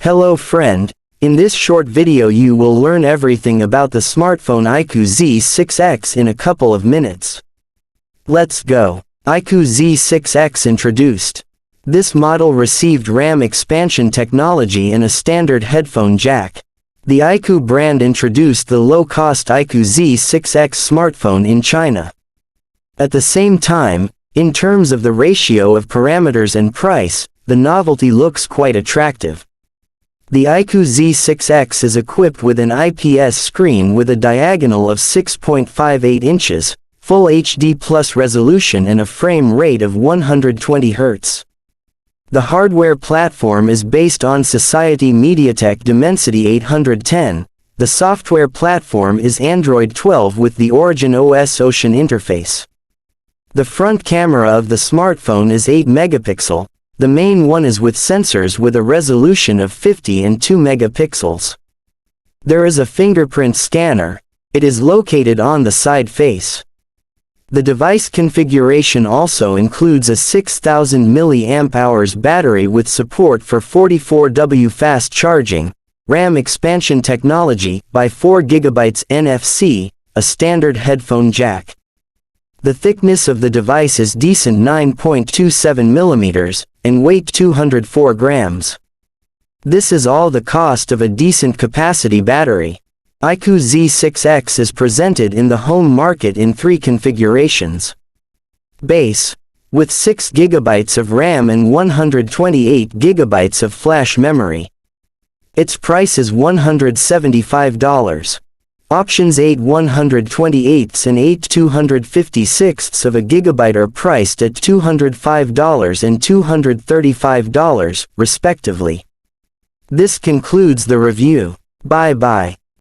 Hello friend, in this short video you will learn everything about the smartphone iQOO Z6X in a couple of minutes. Let's go. iQOO Z6X introduced. This model received RAM expansion technology and a standard headphone jack. The iQOO brand introduced the low-cost iQOO Z6X smartphone in China. At the same time, in terms of the ratio of parameters and price, the novelty looks quite attractive. The iQOO Z6X is equipped with an IPS screen with a diagonal of 6.58 inches, Full HD Plus resolution and a frame rate of 120 Hz. The hardware platform is based on Society MediaTek Dimensity 810, the software platform is Android 12 with the Origin OS Ocean interface. The front camera of the smartphone is 8 megapixel. The main one is with sensors with a resolution of 50 and 2 megapixels. There is a fingerprint scanner. It is located on the side face. The device configuration also includes a 6000 mAh battery with support for 44W fast charging, RAM expansion technology, by 4GB NFC, a standard headphone jack. The thickness of the device is decent 9.27 mm, and weight 204 grams. This is all the cost of a decent capacity battery. iQOO Z6X is presented in the home market in 3 configurations. Base, with 6 GB of RAM and 128 GB of flash memory. Its price is $175. Options 8 128ths and 8 256ths of a gigabyte are priced at $205 and $235, respectively. This concludes the review. Bye bye.